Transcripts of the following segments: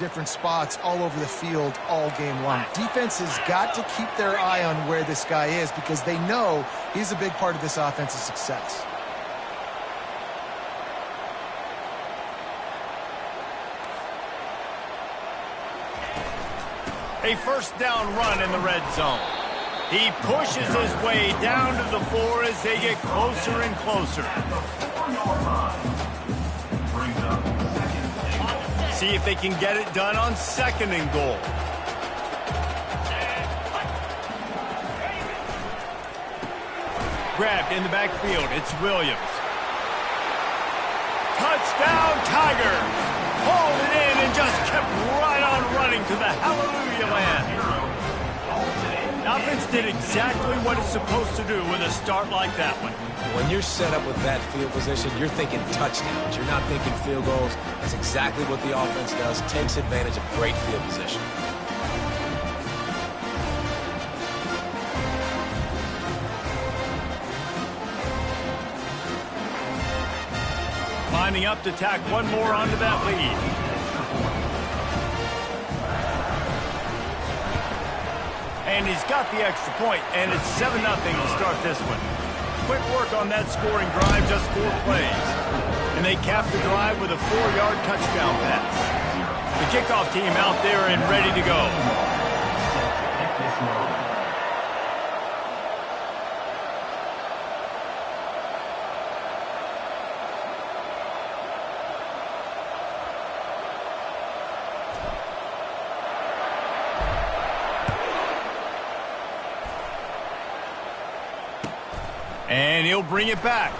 different spots all over the field all game long. Defense has got to keep their eye on where this guy is because they know he's a big part of this offense's success. A first down run in the red zone. He pushes his way down to the floor as they get closer and closer. See if they can get it done on 2nd and goal. Grabbed in the backfield. It's Williams. Touchdown, Tiger! Hauled it in and just kept right on running to the hallelujah land. The offense did exactly what it's supposed to do with a start like that one. When you're set up with that field position, you're thinking touchdowns. You're not thinking field goals. That's exactly what the offense does. Takes advantage of great field position. Lining up to tack one more onto that lead. And he's got the extra point, and it's 7-0 to start this one. Quick work on that scoring drive, just 4 plays. And they cap the drive with a 4-yard touchdown pass. The kickoff team out there and ready to go. And he'll bring it back.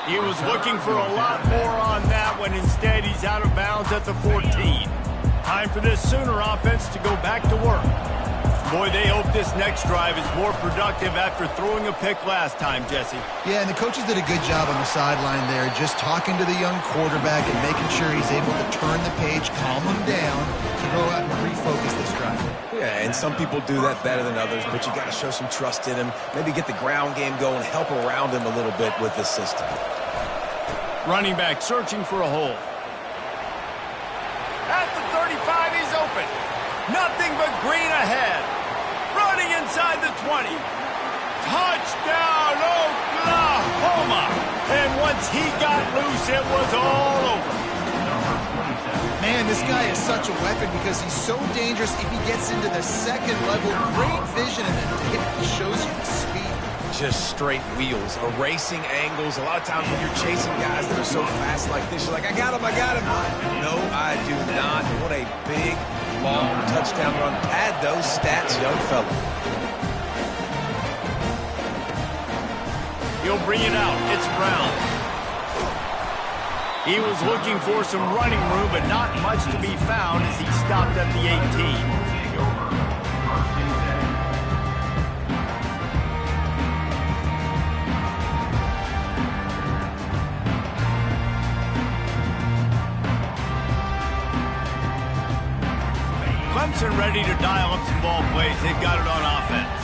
He was looking for a lot more on that one. Instead, he's out of bounds at the 14. Time for this Sooner offense to go back to work. Boy, they hope this next drive is more productive after throwing a pick last time, Jesse. Yeah, and the coaches did a good job on the sideline there, just talking to the young quarterback and making sure he's able to turn the page, calm him down, to go out and refocus this drive. Yeah, and some people do that better than others, but you got to show some trust in him. Maybe get the ground game going, help around him a little bit with this system. Running back searching for a hole. At the 35, he's open. Nothing but green ahead. Running inside the 20. Touchdown, Oklahoma! And once he got loose, it was all over. Man, this guy is such a weapon because he's so dangerous if he gets into the second level. Great vision, and then he shows you the speed. Just straight wheels, erasing angles. A lot of times when you're chasing guys that are so fast like this, you're like, I got him. No, I do not. What a big, long touchdown run. Pad those stats, young fella. He'll bring it out. It's Brown. He was looking for some running room, but not much to be found as he stopped at the 18. Clemson ready to dial up some ball plays. They've got it on offense.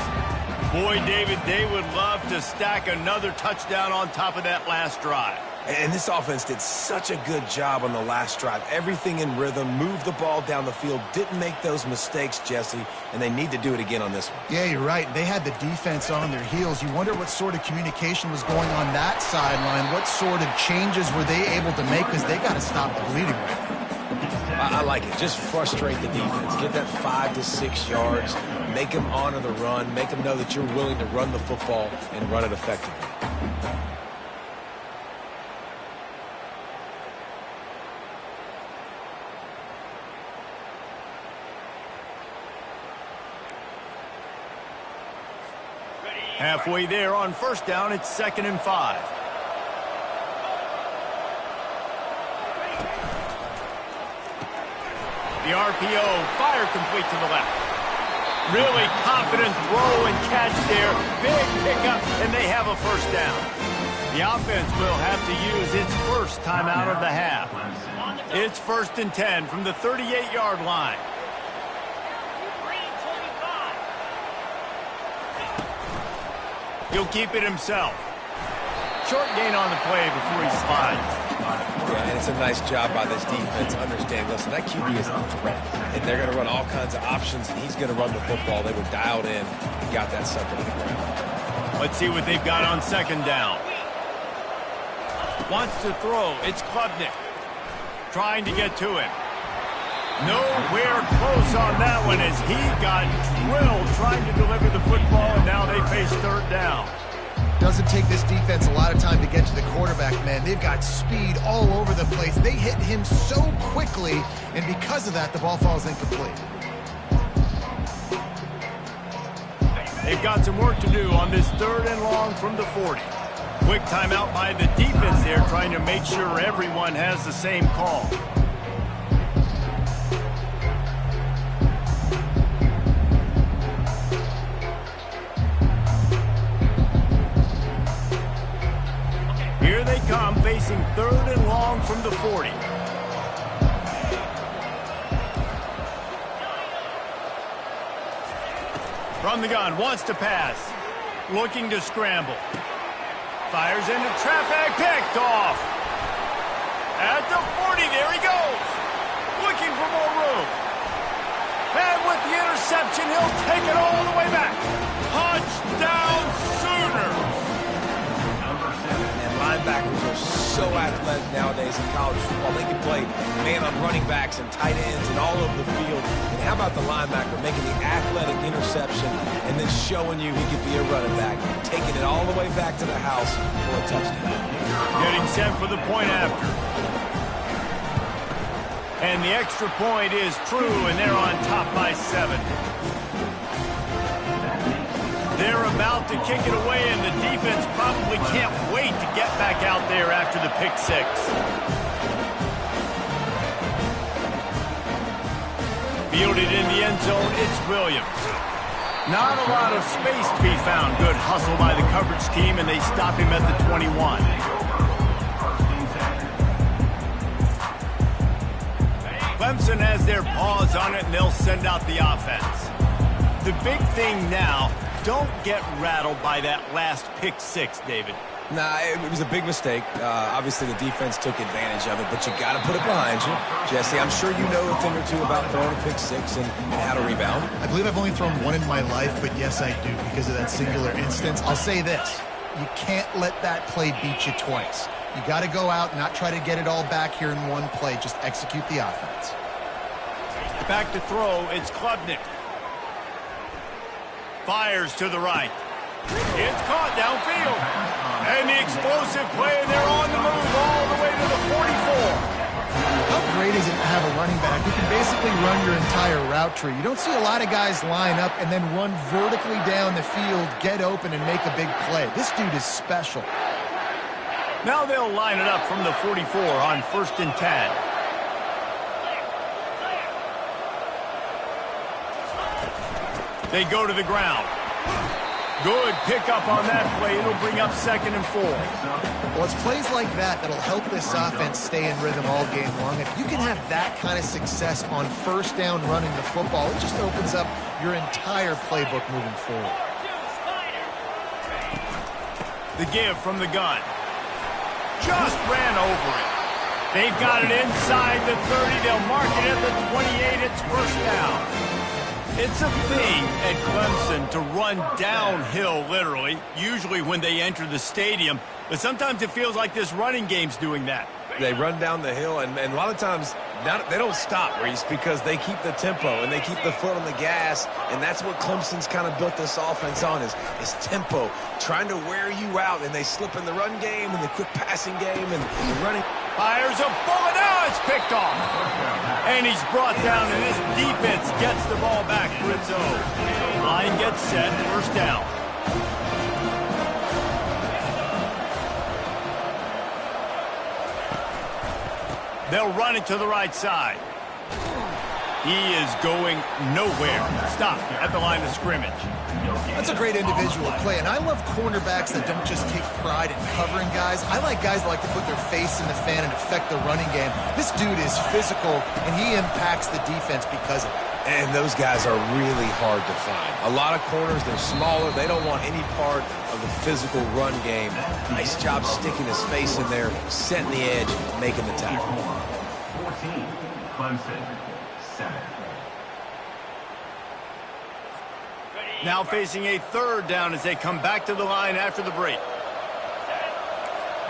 Boy, David, they would love to stack another touchdown on top of that last drive. And this offense did such a good job on the last drive. Everything in rhythm, moved the ball down the field, didn't make those mistakes, Jesse, and they need to do it again on this one. Yeah, you're right. They had the defense on their heels. You wonder what sort of communication was going on that sideline. What sort of changes were they able to make because they got to stop the bleeding right now. I like it. Just frustrate the defense. Get that 5 to 6 yards. Make them honor the run. Make them know that you're willing to run the football and run it effectively. Halfway there on first down, it's 2nd and 5. The RPO, fire complete to the left. Really confident throw and catch there. Big pickup, and they have a first down. The offense will have to use its first timeout of the half. It's 1st and 10 from the 38-yard line. He'll keep it himself. Short gain on the play before he slides. Yeah, and it's a nice job by this defense. Understand, listen, that QB is a threat, and they're going to run all kinds of options, and he's going to run the football. They were dialed in and got that sucker to the ground. Let's see what they've got on second down. Wants to throw. It's Klubnik. Trying to get to him. Nowhere close on that one as he got drilled trying to deliver the football, and now they face third down. Doesn't take this defense a lot of time to get to the quarterback, man. They've got speed all over the place. They hit him so quickly, and because of that, the ball falls incomplete. They've got some work to do on this third and long from the 40. Quick timeout by the defense there, trying to make sure everyone has the same call. Here they come, facing third and long from the 40. From the gun, wants to pass. Looking to scramble. Fires into traffic, picked off. At the 40, there he goes. Looking for more room. And with the interception, he'll take it all the way back. Touchdown Sooners. And linebackers are so athletic nowadays in college football. They can play man on running backs and tight ends and all over the field. And how about the linebacker making the athletic interception and then showing you he could be a running back, taking it all the way back to the house for a touchdown. Getting set for the point after. And the extra point is true, and they're on top by 7. They're about to kick it away, and the defense probably can't wait to get back out there after the pick 6. Fielded in the end zone, it's Williams. Not a lot of space to be found. Good hustle by the coverage team, and they stop him at the 21. Clemson has their paws on it, and they'll send out the offense. The big thing now, don't get rattled by that last pick 6, David. Nah, it was a big mistake. Obviously, the defense took advantage of it, but you got to put it behind you. Jesse, I'm sure you know a thing or two about throwing a pick 6 and how to rebound. I believe I've only thrown one in my life, but yes, I do because of that singular instance. I'll say this. You can't let that play beat you twice. You got to go out and not try to get it all back here in one play. Just execute the offense. Back to throw, it's Klubnik. Fires to the right. It's caught downfield. And the explosive play, and they're on the move all the way to the 44. How great is it to have a running back who can basically run your entire route tree? You don't see a lot of guys line up and then run vertically down the field, get open, and make a big play. This dude is special. Now they'll line it up from the 44 on 1st and 10. They go to the ground. Good pickup on that play. It'll bring up 2nd and 4. Well, it's plays like that that'll help this offense stay in rhythm all game long. If you can have that kind of success on 1st down running the football, it just opens up your entire playbook moving forward. The give from the gun. Just ran over it. They've got it inside the 30. They'll mark it at the 28. It's 1st down. It's a thing at Clemson to run downhill, literally, usually when they enter the stadium. But sometimes it feels like this running game's doing that. They run down the hill, and a lot of times they don't stop, Reese, because they keep the tempo and they keep the foot on the gas, and that's what Clemson's kind of built this offense on is tempo, trying to wear you out, and they slip in the run game and the quick passing game and the running. Fires a bullet. Now it's picked off. And he's brought down, and this defense gets the ball back for its own. Line gets set, 1st down. They'll run it to the right side. He is going nowhere. Stop at the line of scrimmage. That's a great individual play, and I love cornerbacks that don't just take pride in covering guys. I like guys that like to put their face in the fan and affect the running game. This dude is physical, and he impacts the defense because of it. And those guys are really hard to find. A lot of corners, they're smaller. They don't want any part of the physical run game. Nice job sticking his face in there, setting the edge, making the tackle. 14, Clemson, 7. Now facing a third down as they come back to the line after the break.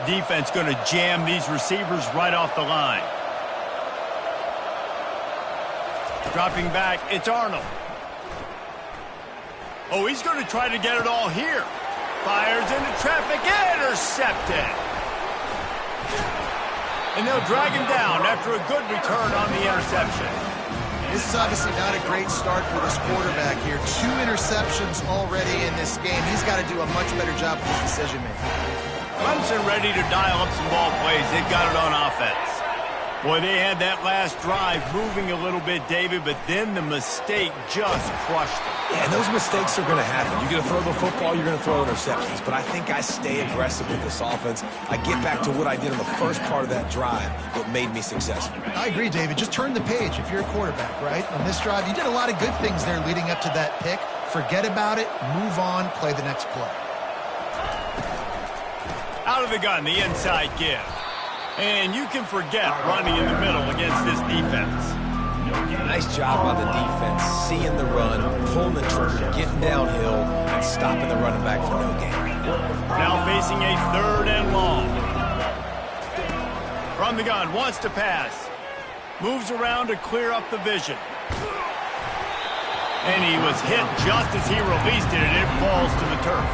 Defense going to jam these receivers right off the line. Dropping back, it's Arnold. Oh, he's going to try to get it all here. Fires into traffic, intercepted. And they'll drag him down after a good return on the interception. This is obviously not a great start for this quarterback here. 2 interceptions already in this game. He's got to do a much better job with his decision-making. Clemson ready to dial up some ball plays. They've got it on offense. Boy, they had that last drive moving a little bit, David, but then the mistake just crushed them. Yeah, and those mistakes are going to happen. You're going to throw the football, you're going to throw interceptions. But I think I stay aggressive with this offense. I get back to what I did in the first part of that drive, what made me successful. I agree, David. Just turn the page if you're a quarterback, right? On this drive, you did a lot of good things there leading up to that pick. Forget about it, move on, play the next play. Out of the gun, the inside give. And you can forget running in the middle against this defense. Nice job by the defense, seeing the run, pulling the trigger, getting downhill, and stopping the running back for no gain. Now facing a third and long. From the gun, wants to pass. Moves around to clear up the vision. And he was hit just as he released it, and it falls to the turf.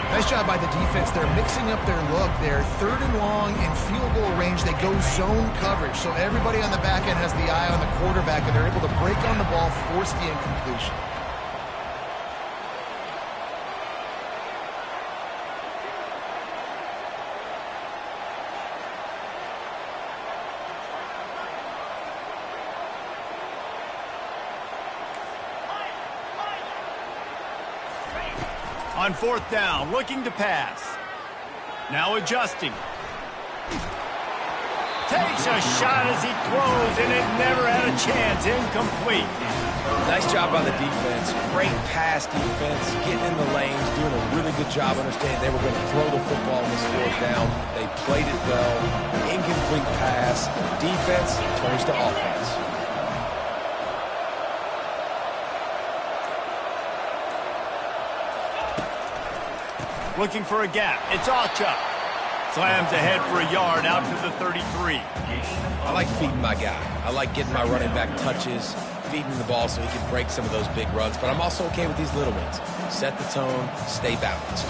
Nice job by the defense. They're mixing up their look there. 3rd and long in field goal range. They go zone coverage. So everybody on the back end has the eye on the quarterback, and they're able to break on the ball, force the incompletion. On 4th down, looking to pass. Now adjusting. Takes a shot as he throws, and it never had a chance. Incomplete. Nice job by the defense. Great pass defense, getting in the lanes, doing a really good job understanding they were going to throw the football on this 4th down. They played it well. Incomplete pass. Defense turns to offense. Looking for a gap. It's Alcha. Slams ahead for a yard out to the 33. I like feeding my guy. I like getting my running back touches, feeding the ball so he can break some of those big runs. But I'm also okay with these little ones. Set the tone, stay balanced.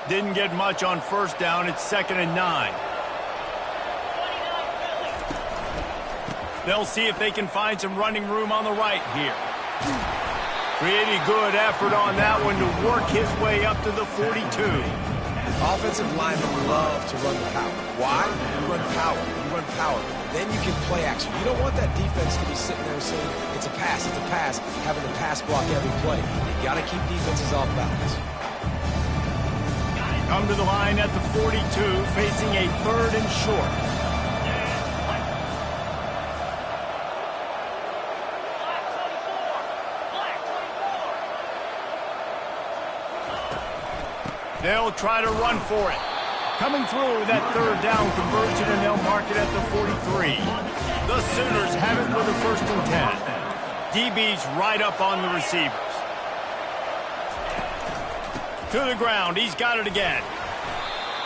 Didn't get much on 1st down. It's 2nd and 9. They'll see if they can find some running room on the right here. Pretty good effort on that one to work his way up to the 42. Offensive linemen love to run the power. Why? You run power. You run power. Then you can play action. You don't want that defense to be sitting there saying, it's a pass, having to pass block every play. You got to keep defenses off balance. Come to the line at the 42, facing a 3rd and short. They'll try to run for it. Coming through with that 3rd down conversion, and they'll mark it at the 43. The Sooners have it with a 1st and 10. DB's right up on the receivers. To the ground. He's got it again.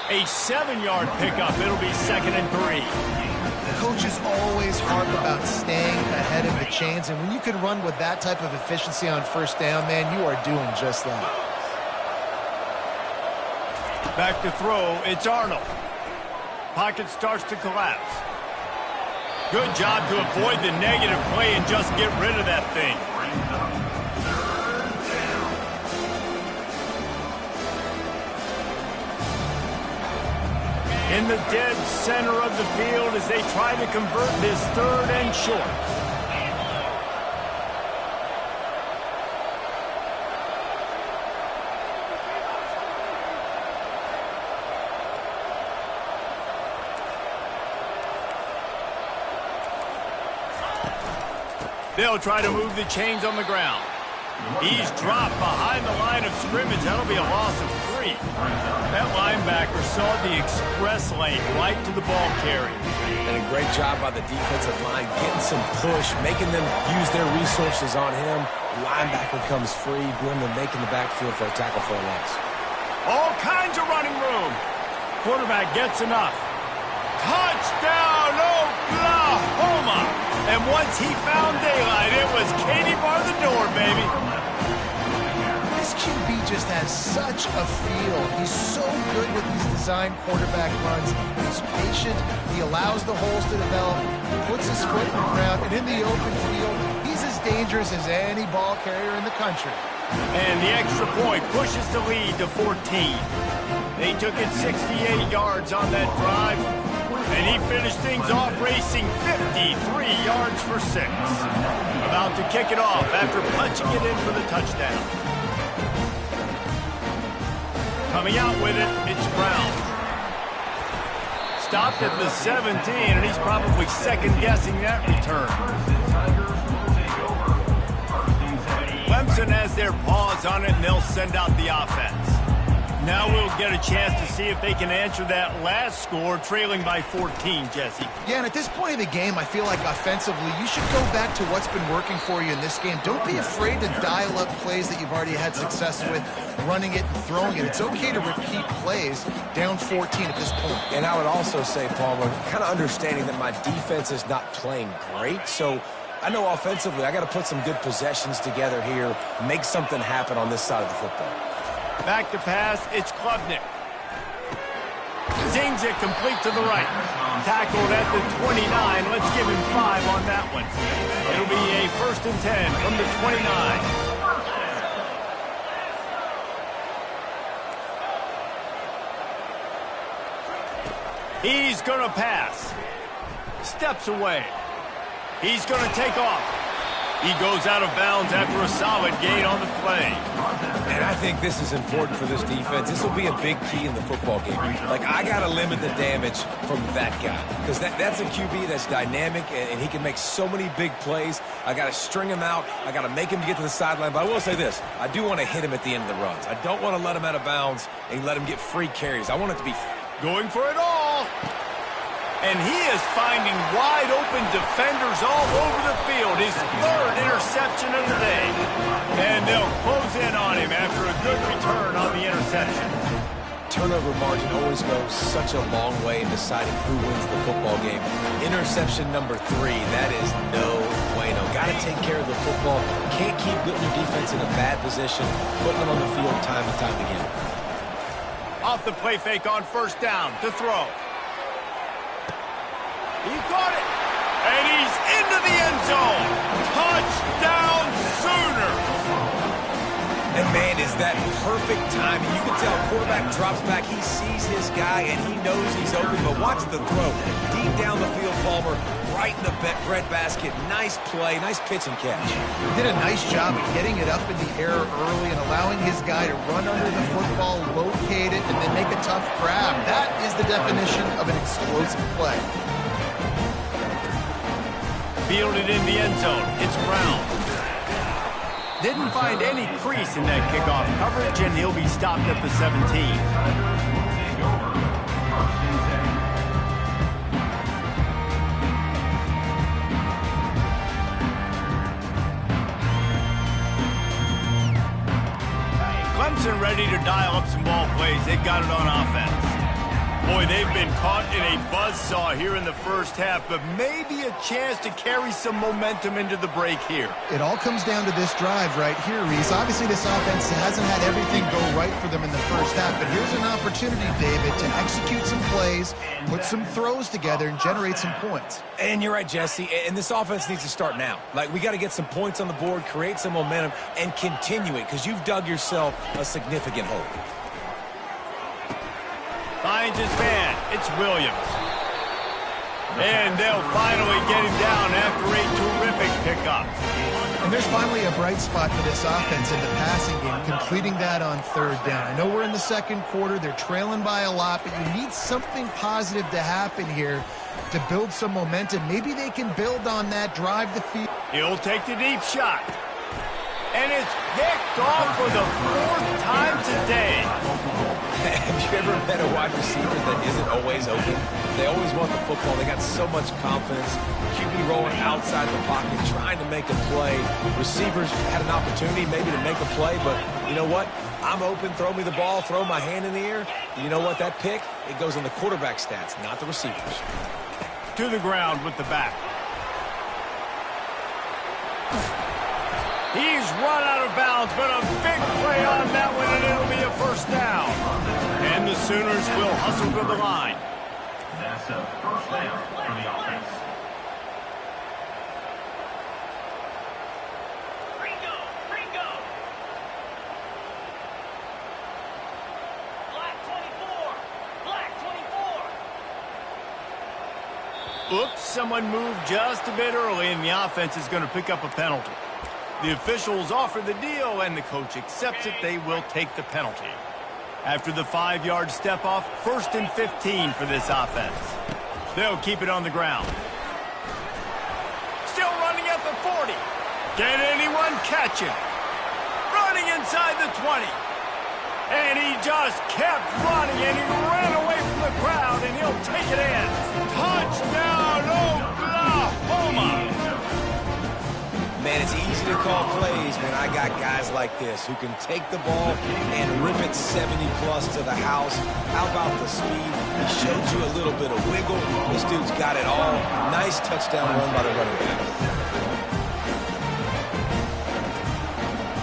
A 7-yard pickup. It'll be 2nd and 3. The coaches always harp about staying ahead of the chains, and when you can run with that type of efficiency on 1st down, man, you are doing just that. Back to throw, it's Arnold. Pocket starts to collapse. Good job to avoid the negative play and just get rid of that thing. In the dead center of the field as they try to convert this 3rd and short. They'll try to move the chains on the ground. He's dropped behind the line of scrimmage. That'll be a loss of 3. That linebacker saw the express lane right to the ball carrier. And a great job by the defensive line, getting some push, making them use their resources on him. Linebacker comes free, boom, and making the backfield for a tackle for a loss. All kinds of running room. Quarterback gets enough. Touchdown, Oklahoma! And once he found daylight, it was Katie bar the door, baby. This QB just has such a feel. He's so good with these design quarterback runs. He's patient. He allows the holes to develop. He puts his foot in the ground. And in the open field, he's as dangerous as any ball carrier in the country. And the extra point pushes the lead to 14. They took it 68 yards on that drive. And he finished things off racing 53 yards for 6. About to kick it off after punching it in for the touchdown. Coming out with it, it's Brown. Stopped at the 17, and he's probably second-guessing that return. Clemson has their paws on it, and they'll send out the offense. Now we'll get a chance to see if they can answer that last score, trailing by 14, Jesse. Yeah, and at this point of the game, I feel like offensively, you should go back to what's been working for you in this game. Don't be afraid to dial up plays that you've already had success with, running it and throwing it. It's okay to repeat plays down 14 at this point. And I would also say, Palmer, kind of understanding that my defense is not playing great, so I know offensively I got to put some good possessions together here, make something happen on this side of the football. Back to pass, it's Klubnik. Zings it complete to the right. Tackled at the 29. Let's give him 5 on that one. It'll be a 1st and 10 from the 29. He's going to pass. Steps away. He's going to take off. He goes out of bounds after a solid gain on the play. And I think this is important for this defense. This will be a big key in the football game. Like, I got to limit the damage from that guy. Because that's a QB that's dynamic, and he can make so many big plays. I got to string him out. I got to make him get to the sideline. But I will say this. I do want to hit him at the end of the runs. I don't want to let him out of bounds and let him get free carries. I want it to be going for it all. And he is finding wide-open defenders all over the field. His 3rd interception of the day. And they'll close in on him after a good return on the interception. Turnover margin always goes such a long way in deciding who wins the football game. Interception number 3, that is no bueno. Got to take care of the football. Can't keep putting your defense in a bad position, putting them on the field time and time again. Off the play fake on 1st down to throw. He caught it, and he's into the end zone. Touchdown Sooners! And, man, is that perfect timing. You can tell quarterback drops back. He sees his guy, and he knows he's open. But watch the throw. Deep down the field, Palmer, right in the breadbasket. Nice play, nice pitch and catch. He did a nice job of getting it up in the air early and allowing his guy to run under the football, locate it, and then make a tough grab. That is the definition of an explosive play. Fielded in the end zone. It's Brown. Didn't find any crease in that kickoff coverage, and he'll be stopped at the 17. Clemson ready to dial up some ball plays. They've got it on offense. Boy, they've been caught in a buzzsaw here in the 1st half, but maybe a chance to carry some momentum into the break here. It all comes down to this drive right here, Reese. Obviously, this offense hasn't had everything go right for them in the 1st half, but here's an opportunity, David, to execute some plays, put some throws together, and generate some points. And you're right, Jesse, and this offense needs to start now. Like, we got to get some points on the board, create some momentum, and continue it, because you've dug yourself a significant hole. Finds his man. It's Williams. And they'll finally get him down after a terrific pickup. And there's finally a bright spot for this offense in the passing game, completing that on 3rd down. I know we're in the 2nd quarter. They're trailing by a lot, but you need something positive to happen here to build some momentum. Maybe they can build on that, drive the field. He'll take the deep shot. And it's picked off for the 4th time today. Have you ever met a wide receiver that isn't always open? They always want the football. They got so much confidence. QB rolling outside the pocket, trying to make a play. Receivers had an opportunity maybe to make a play, but you know what? I'm open, throw me the ball, throw my hand in the air. You know what? That pick, it goes in the quarterback stats, not the receivers. To the ground with the back. He's run out of bounds, but a big play on that one, and it'll be a first down. And the Sooners will hustle to the line. That's a first down for the offense. Ringo. Black 24. Oops, someone moved just a bit early, and the offense is going to pick up a penalty. The officials offer the deal, and the coach accepts it. They will take the penalty. After the 5-yard step-off, 1st and 15 for this offense. They'll keep it on the ground. Still running at the 40. Can anyone catch him? Running inside the 20. And he just kept running, and he ran away from the crowd, and he'll take it in. Touchdown, Oklahoma! Man, it's easy to call plays when I got guys like this who can take the ball and rip it 70-plus to the house. How about the speed? He showed you a little bit of wiggle. This dude's got it all. Nice touchdown run by the running back.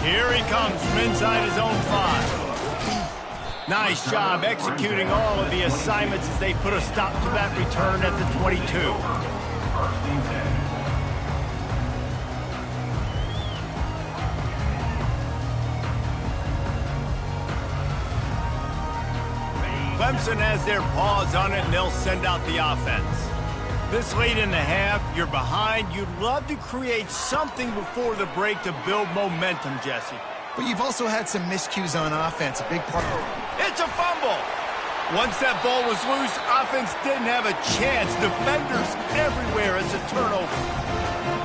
Here he comes from inside his own 5. Nice job executing all of the assignments as they put a stop to that return at the 22. First and 10. Clemson has their paws on it, and they'll send out the offense. This late in the half, you're behind. You'd love to create something before the break to build momentum, Jesse. But you've also had some miscues on offense, a big part. It's a fumble. Once that ball was loose, offense didn't have a chance. Defenders everywhere. It's a turnover.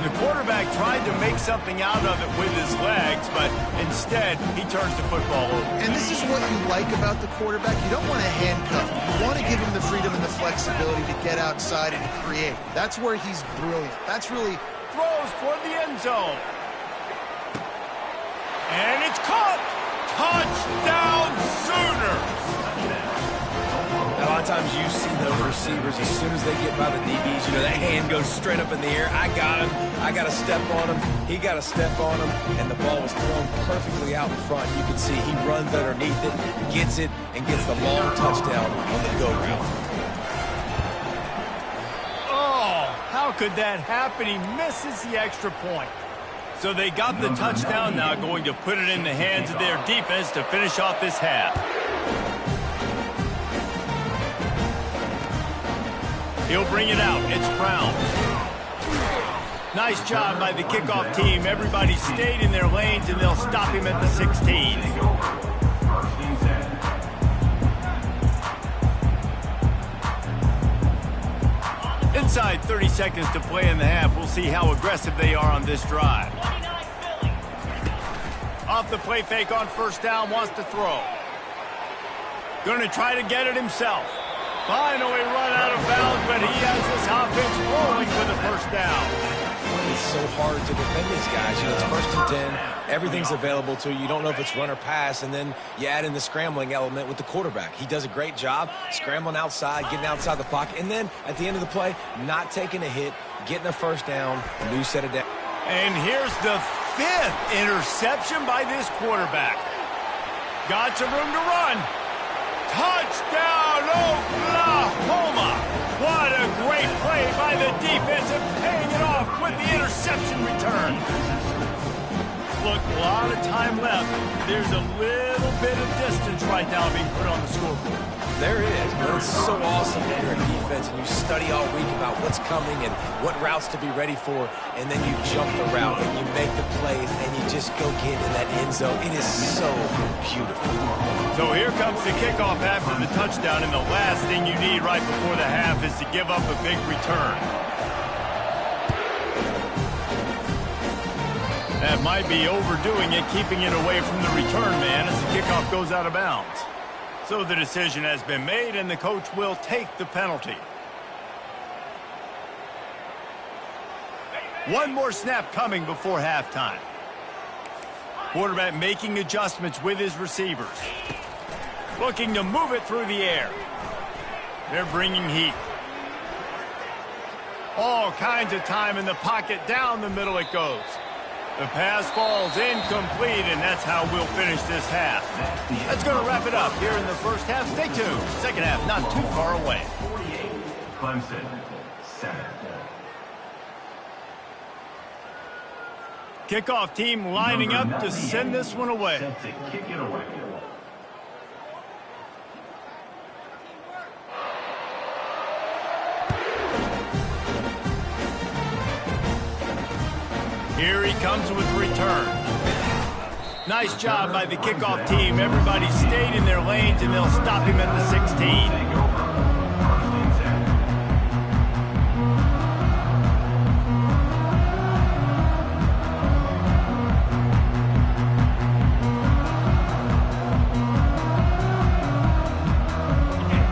The quarterback tried to make something out of it with his legs, but instead, he turns the football over. And this is what you like about the quarterback. You don't want to handcuff him. You want to give him the freedom and the flexibility to get outside and create. That's where he's brilliant. That's really... Throws toward the end zone. And it's caught. Touchdown, Sooners. A lot of times you see those receivers, as soon as they get by the DBs, you know, that hand goes straight up in the air. I got him. I got to step on him. He got to step on him. And the ball was thrown perfectly out in front. You can see he runs underneath it, gets it, and gets the long touchdown on the go route. Oh, how could that happen? He misses the extra point. So they got the touchdown, now going to put it in the hands of their defense to finish off this half. He'll bring it out. It's Brown. Nice job by the kickoff team. Everybody stayed in their lanes, and they'll stop him at the 16. Inside 30 seconds to play in the half. We'll see how aggressive they are on this drive. Off the play fake on first down, wants to throw. Going to try to get it himself. Finally run out of bounds, but he has this offense rolling for the first down. It's so hard to defend these guys. You know, it's 1st and 10. Everything's available to you. You don't know if it's run or pass, and then you add in the scrambling element with the quarterback. He does a great job scrambling outside, getting outside the pocket, and then at the end of the play, not taking a hit, getting a first down, a new set of down. And here's the 5th interception by this quarterback. Got some room to run. Touchdown, Oklahoma! What a great play by the defense and paying it off with the interception return. Look, a lot of time left. There's a little bit of distance right now being put on the scoreboard. There is, but it's so awesome when you're in defense and you study all week about what's coming and what routes to be ready for, and then you jump the route and you make the plays and you just go get in that end zone. It is so beautiful. So here comes the kickoff after the touchdown, and the last thing you need right before the half is to give up a big return. That might be overdoing it, keeping it away from the return man as the kickoff goes out of bounds. So the decision has been made, and the coach will take the penalty. One more snap coming before halftime. Quarterback making adjustments with his receivers. Looking to move it through the air. They're bringing heat. All kinds of time in the pocket. Down the middle it goes. The pass falls incomplete, and that's how we'll finish this half. That's going to wrap it up here in the first half. Stay tuned. Second half not too far away. 48, Clemson, 7. Kickoff team lining up to send this one away. Set to kick it away. Here he comes with return. Nice job by the kickoff team. Everybody stayed in their lanes, and they'll stop him at the 16.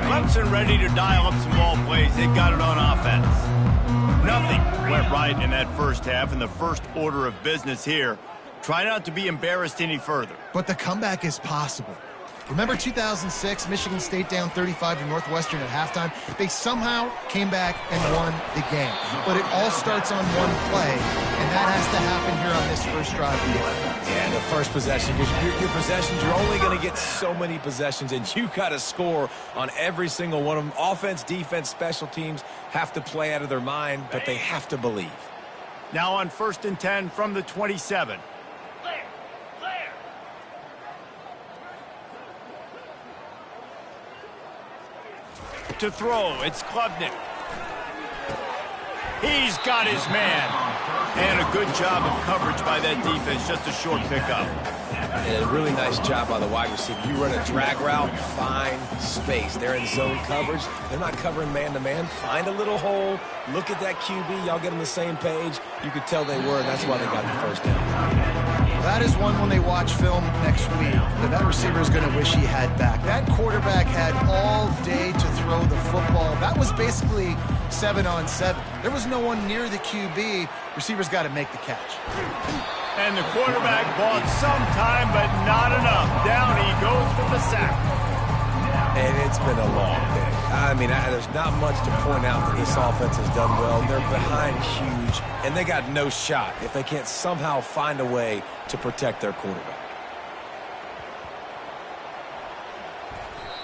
Clemson ready to dial up some ball plays. They've got it on offense. Nothing went right in that first half, and the first order of business here. Try not to be embarrassed any further. But the comeback is possible. Remember 2006, Michigan State down 35 to Northwestern at halftime? They somehow came back and won the game. But it all starts on one play, and that has to happen here on this first drive of the game. Yeah, the first possession. Your possessions, you're only going to get so many possessions, and you got to score on every single one of them. Offense, defense, special teams have to play out of their mind, but they have to believe. Now on 1st and 10 from the 27. To throw, it's Klubnik. He's got his man. And a good job of coverage by that defense, just a short pickup. And a really nice job by the wide receiver. You run a drag route, find space. They're in zone coverage. They're not covering man-to-man. Find a little hole. Look at that QB. Y'all get on the same page. You could tell they were, and that's why they got the first down. That is one when they watch film next week that receiver is going to wish he had back. That quarterback had all day to throw the football. That was basically 7-on-7. There was no one near the QB. Receivers got to make the catch. And the quarterback bought some time, but not enough. Down he goes for the sack. And it's been a long day. I mean, there's not much to point out that this offense has done well. They're behind huge, and they got no shot if they can't somehow find a way to protect their quarterback.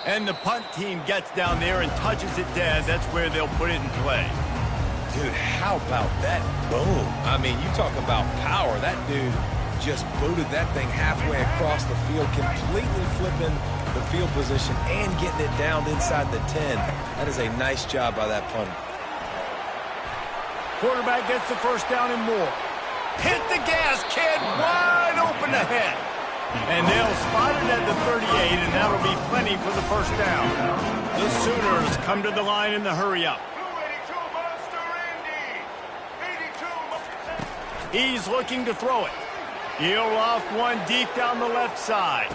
And the punt team gets down there and touches it dead. That's where they'll put it in play. Dude, how about that boom? I mean, you talk about power. That dude just booted that thing halfway across the field, completely flipping the field position and getting it down inside the 10. That is a nice job by that punter. Quarterback gets the first down and more. Hit the gas, kid. Wide open ahead. And they'll spot it at the 38, and that'll be plenty for the first down. The Sooners come to the line in the hurry-up. He's looking to throw it. He'll loft one deep down the left side.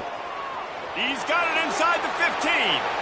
He's got it inside the 15.